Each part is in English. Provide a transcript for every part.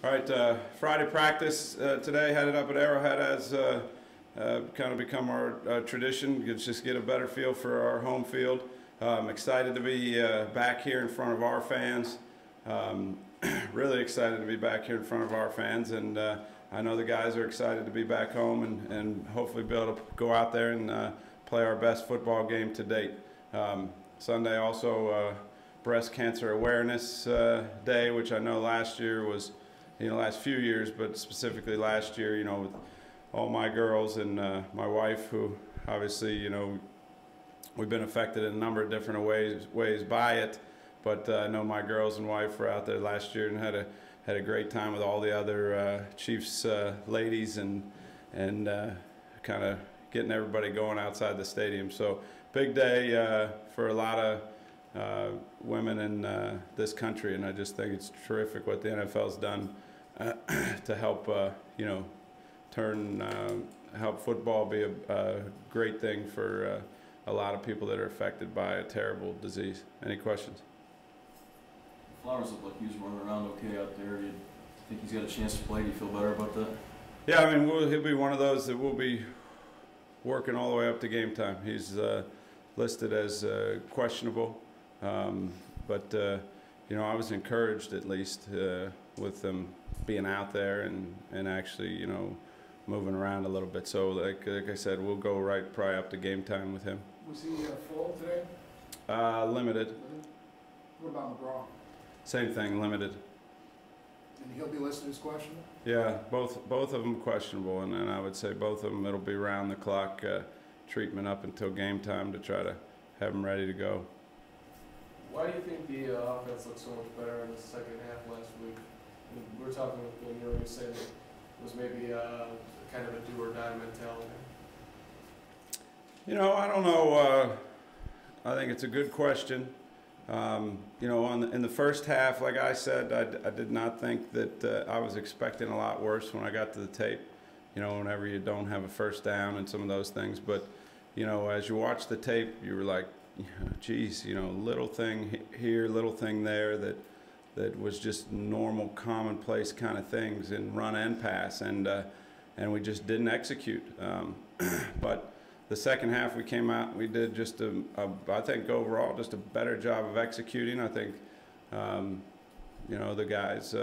All right, Friday practice today, headed up at Arrowhead as kind of become our tradition. Just get a better feel for our home field. Excited to be back here in front of our fans. Really excited to be back here in front of our fans, and I know the guys are excited to be back home and hopefully be able to go out there and play our best football game to date. Sunday also Breast Cancer Awareness Day, which I know last year was, last few years, but specifically last year, with all my girls and my wife, who obviously, we've been affected in a number of different ways by it. But I know my girls and wife were out there last year and had a great time with all the other Chiefs ladies and kind of getting everybody going outside the stadium. So big day for a lot of women in this country, and I just think it's terrific what the NFL's done to help help football be a great thing for a lot of people that are affected by a terrible disease. Any questions? Flowers look like he was running around okay out there. Do you think he's got a chance to play? Do you feel better about that? Yeah, I mean, he'll be one of those that will be working all the way up to game time. He's listed as questionable, but I was encouraged at least with them being out there and actually moving around a little bit. So like I said, we'll go right probably up to game time with him. Was he full today? Limited. What about McGraw? Same thing, limited. And he'll be listed as questionable? Yeah, both of them questionable, and I would say both of them it'll be round the clock treatment up until game time to try to have them ready to go. Why do you think the offense looked so much better in the second half last week? We were talking when you said that it was maybe kind of a do or die mentality. I don't know. I think it's a good question. In the first half, like I said, I did not think that I was expecting a lot worse when I got to the tape. Whenever you don't have a first down and some of those things. But, as you watch the tape, you were like, geez, little thing here, little thing there that was just normal, commonplace kind of things in run and pass, and we just didn't execute. But the second half we came out and we did just I think overall just a better job of executing. I think the guys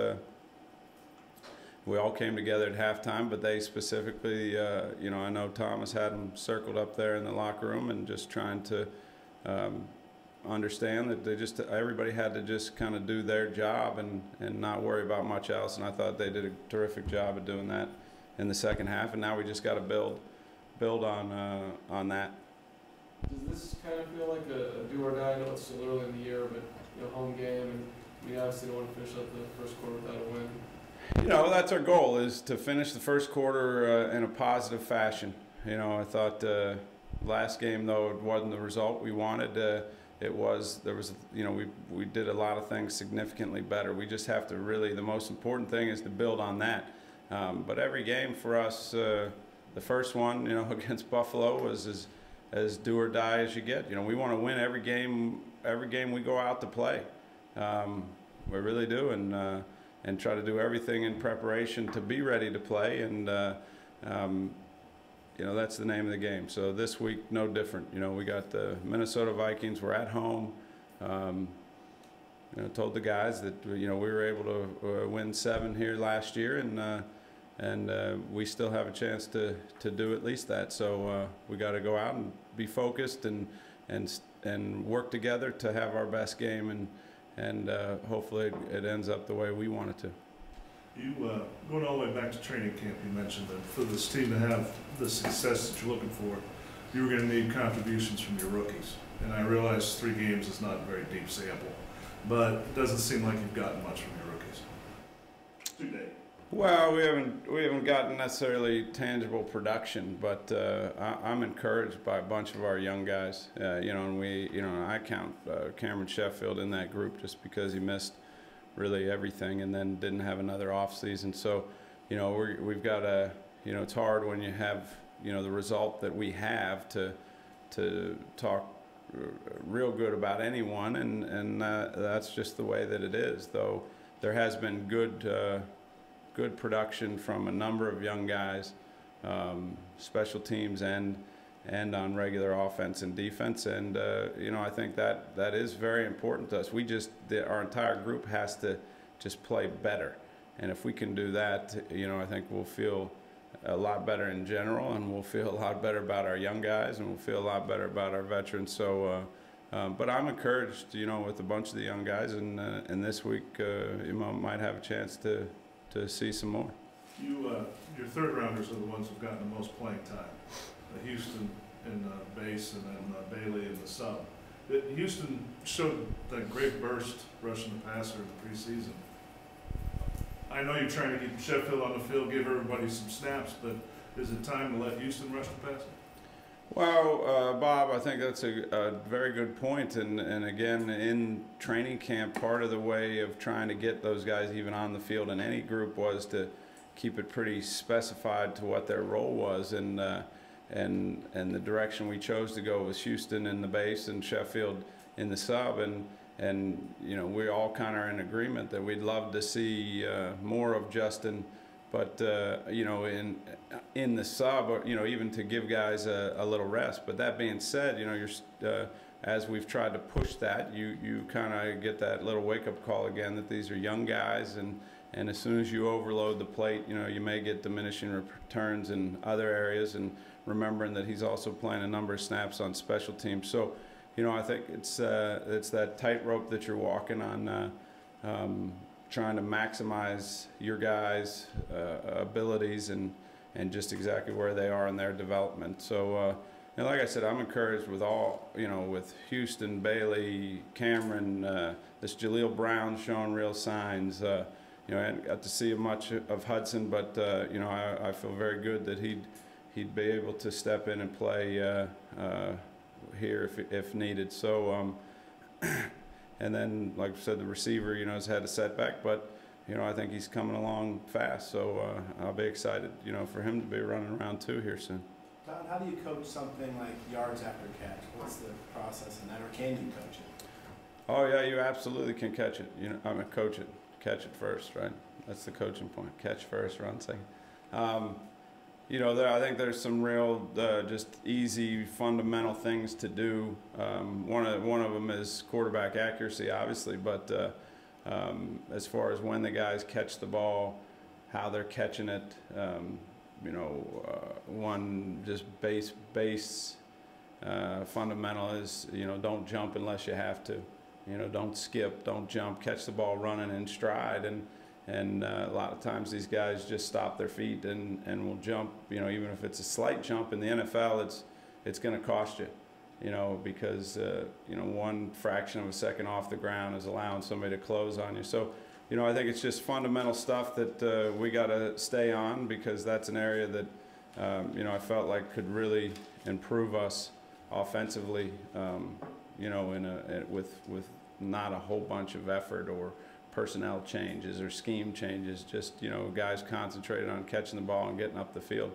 we all came together at halftime, but they specifically I know Thomas had them circled up there in the locker room and just trying to understand that everybody had to just kind of do their job and not worry about much else, and I thought they did a terrific job of doing that in the second half, and now we just got to build on that. Does this kind of feel like a do or die? I know it's still early in the year, but home game, and we obviously don't want to finish up the first quarter without a win. That's our goal, is to finish the first quarter in a positive fashion. I thought last game, though it wasn't the result we wanted, we did a lot of things significantly better. We just have to the most important thing is to build on that. But every game for us, the first one, against Buffalo was as do or die as you get. We want to win every game we go out to play. We really do, and try to do everything in preparation to be ready to play, and that's the name of the game. So this week, no different. We got the Minnesota Vikings. We're at home. Told the guys that we were able to win 7 here last year, and we still have a chance to do at least that. So we got to go out and be focused and work together to have our best game, and hopefully it ends up the way we want it to. You going all the way back to training camp, you mentioned that for this team to have the success that you're looking for, you were going to need contributions from your rookies. And I realize 3 games is not a very deep sample, but it doesn't seem like you've gotten much from your rookies today. Well, we haven't gotten necessarily tangible production, but I'm encouraged by a bunch of our young guys. And I count Cameron Sheffield in that group just because he missed really everything and then didn't have another off season. So, we've got it's hard when you have the result that we have to talk real good about anyone, and that's just the way that it is. Though there has been good good production from a number of young guys, special teams and on regular offense and defense. And you know, I think that is very important to us. Our entire group has to just play better, and if we can do that, you know, I think we'll feel a lot better in general, and we'll feel a lot better about our young guys, and we'll feel a lot better about our veterans. So but I'm encouraged, you know, with a bunch of the young guys, and this week you might have a chance to see some more. Your third rounders are the ones who've gotten the most playing time. Houston in base, and then Bailey in the sub. Houston showed that great burst rushing the passer in the preseason. I know you're trying to keep Sheffield on the field, give everybody some snaps, but is it time to let Houston rush the passer? Well, Bob, I think that's a very good point. And again, in training camp, part of the way of trying to get those guys even on the field in any group was to keep it pretty specified to what their role was. And the direction we chose to go was Houston in the base and Sheffield in the sub. And you know, we all kind of are in agreement that we'd love to see more of Justin. But you know, in the sub, you know, even to give guys a little rest. But that being said, you know, as we've tried to push that, you kind of get that little wake-up call again that these are young guys, and as soon as you overload the plate, you know, you may get diminishing returns in other areas. And remembering that he's also playing a number of snaps on special teams. So, you know, I think it's that tightrope that you're walking on. Trying to maximize your guys' abilities and just exactly where they are in their development. So, and like I said, I'm encouraged with all, you know, with Houston, Bailey, Cameron, this Jaleel Brown showing real signs. You know, I hadn't got to see much of Hudson, but you know, I feel very good that he'd be able to step in and play here if needed. So. And then, like I said, the receiver, you know, has had a setback, but, you know, I think he's coming along fast. So I'll be excited, you know, for him to be running around too here soon. Don, how do you coach something like yards after catch? What's the process in that, or can you coach it? Oh yeah, you absolutely can catch it. You know, I mean, coach it, catch it first, right? That's the coaching point. Catch first, run second. You know, I think there's some real just easy fundamental things to do. One of them is quarterback accuracy, obviously, but as far as when the guys catch the ball, how they're catching it, you know, one just base fundamental is, you know, don't jump unless you have to. You know, don't skip, don't jump, catch the ball running in stride. And a lot of times these guys just stop their feet and will jump, you know, even if it's a slight jump. In the NFL, it's going to cost you, you know, because, you know, one fraction of a second off the ground is allowing somebody to close on you. So, you know, I think it's just fundamental stuff that we got to stay on, because that's an area that, you know, I felt like could really improve us offensively, you know, with not a whole bunch of effort or personnel changes or scheme changes, just, you know, guys concentrated on catching the ball and getting up the field.